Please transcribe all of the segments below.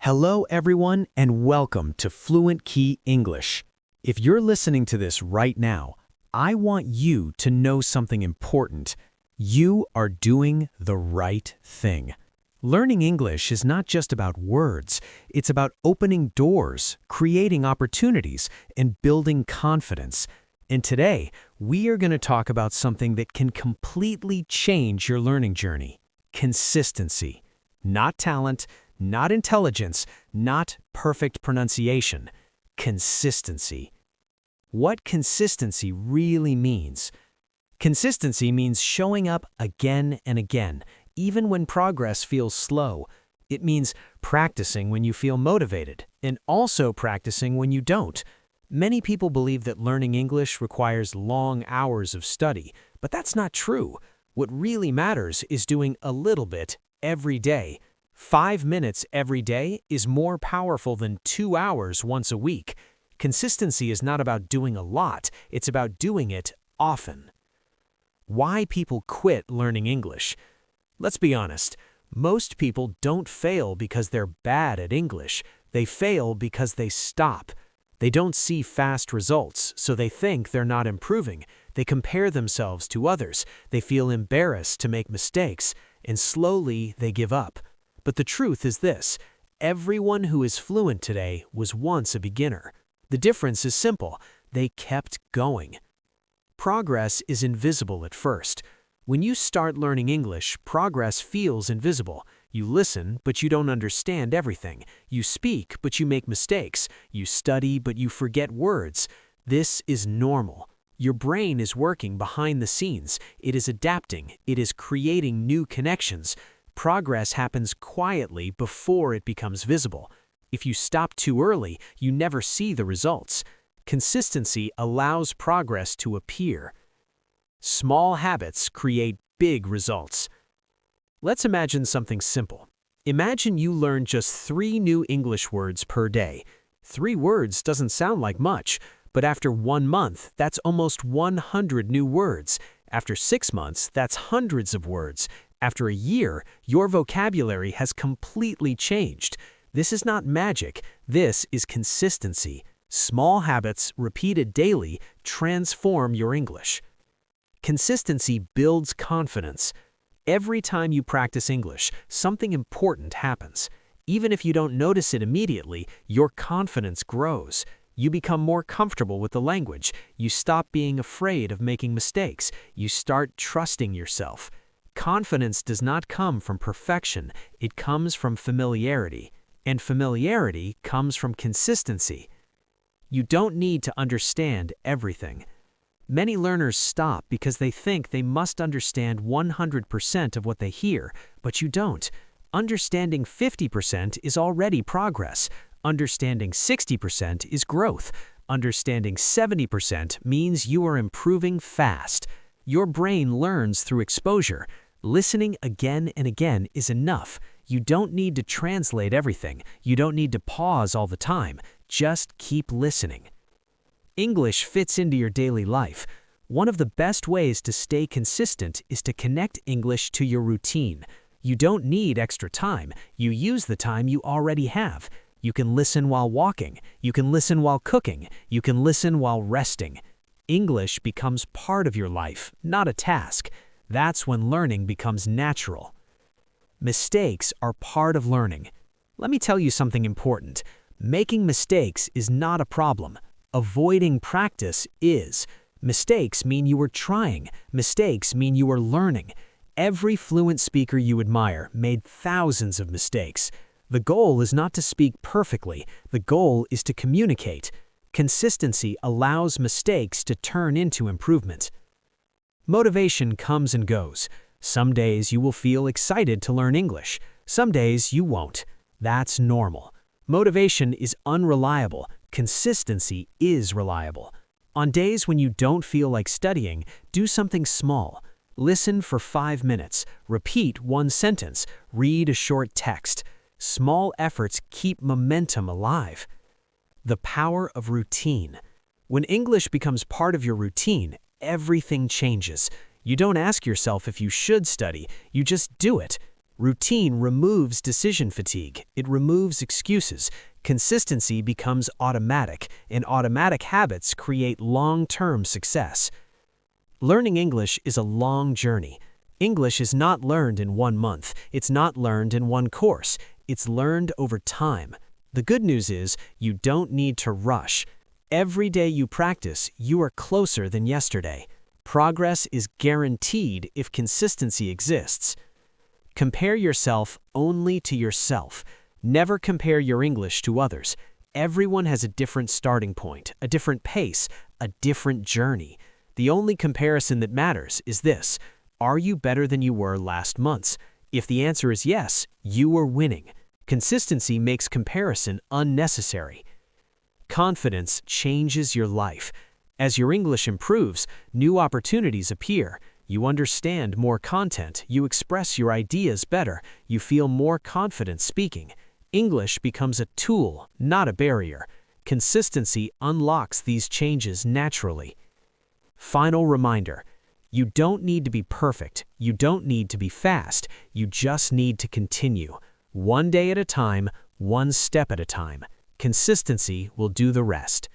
Hello, everyone, and welcome to Fluent Key English. If you're listening to this right now, I want you to know something important. You are doing the right thing. Learning English is not just about words. It's about opening doors, creating opportunities, and building confidence. And today, we are going to talk about something that can completely change your learning journey: consistency. Not talent, not intelligence, not perfect pronunciation. Consistency. What consistency really means? Consistency means showing up again and again, even when progress feels slow. It means practicing when you feel motivated, and also practicing when you don't. Many people believe that learning English requires long hours of study, but that's not true. What really matters is doing a little bit every day. 5 minutes every day is more powerful than 2 hours once a week. Consistency is not about doing a lot, it's about doing it often. Why people quit learning English? Let's be honest, most people don't fail because they're bad at English. They fail because they stop. They don't see fast results, so they think they're not improving. They compare themselves to others. They feel embarrassed to make mistakes, and slowly they give up. But the truth is this: everyone who is fluent today was once a beginner. The difference is simple: they kept going. Progress is invisible at first. When you start learning English, progress feels invisible. You listen, but you don't understand everything. You speak, but you make mistakes. You study, but you forget words. This is normal. Your brain is working behind the scenes. It is adapting. It is creating new connections. Progress happens quietly before it becomes visible. If you stop too early, you never see the results. Consistency allows progress to appear. Small habits create big results. Let's imagine something simple. Imagine you learn just 3 new English words per day. 3 words doesn't sound like much, but after 1 month, that's almost 100 new words. After 6 months, that's hundreds of words. After a year, your vocabulary has completely changed. This is not magic. This is consistency. Small habits, repeated daily, transform your English. Consistency builds confidence. Every time you practice English, something important happens. Even if you don't notice it immediately, your confidence grows. You become more comfortable with the language. You stop being afraid of making mistakes. You start trusting yourself. Confidence does not come from perfection. It comes from familiarity. And familiarity comes from consistency. You don't need to understand everything. Many learners stop because they think they must understand 100% of what they hear, but you don't. Understanding 50% is already progress. Understanding 60% is growth. Understanding 70% means you are improving fast. Your brain learns through exposure. Listening again and again is enough. You don't need to translate everything. You don't need to pause all the time. Just keep listening. English fits into your daily life. One of the best ways to stay consistent is to connect English to your routine. You don't need extra time. You use the time you already have. You can listen while walking. You can listen while cooking. You can listen while resting. English becomes part of your life, not a task. That's when learning becomes natural. Mistakes are part of learning. Let me tell you something important. Making mistakes is not a problem. Avoiding practice is. Mistakes mean you are trying. Mistakes mean you are learning. Every fluent speaker you admire made thousands of mistakes. The goal is not to speak perfectly. The goal is to communicate. Consistency allows mistakes to turn into improvement. Motivation comes and goes. Some days you will feel excited to learn English. Some days you won't. That's normal. Motivation is unreliable. Consistency is reliable. On days when you don't feel like studying, do something small. Listen for 5 minutes. Repeat 1 sentence. Read a short text. Small efforts keep momentum alive. The power of routine. When English becomes part of your routine, everything changes. You don't ask yourself if you should study, you just do it. Routine removes decision fatigue. It removes excuses. Consistency becomes automatic, and automatic habits create long-term success. Learning English is a long journey. English is not learned in 1 month. It's not learned in one course. It's learned over time. The good news is you don't need to rush. Every day you practice, you are closer than yesterday. Progress is guaranteed if consistency exists. Compare yourself only to yourself. Never compare your English to others. Everyone has a different starting point, a different pace, a different journey. The only comparison that matters is this: are you better than you were last month? If the answer is yes, you are winning. Consistency makes comparison unnecessary. Confidence changes your life. As your English improves, new opportunities appear. You understand more content, you express your ideas better, you feel more confident speaking. English becomes a tool, not a barrier. Consistency unlocks these changes naturally. Final reminder: you don't need to be perfect, you don't need to be fast, you just need to continue. One day at a time, one step at a time. Consistency will do the rest.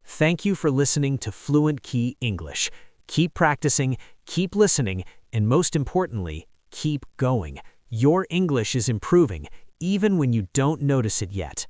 Thank you for listening to Fluent Key English. Keep practicing, keep listening, and most importantly, keep going. Your English is improving, even when you don't notice it yet.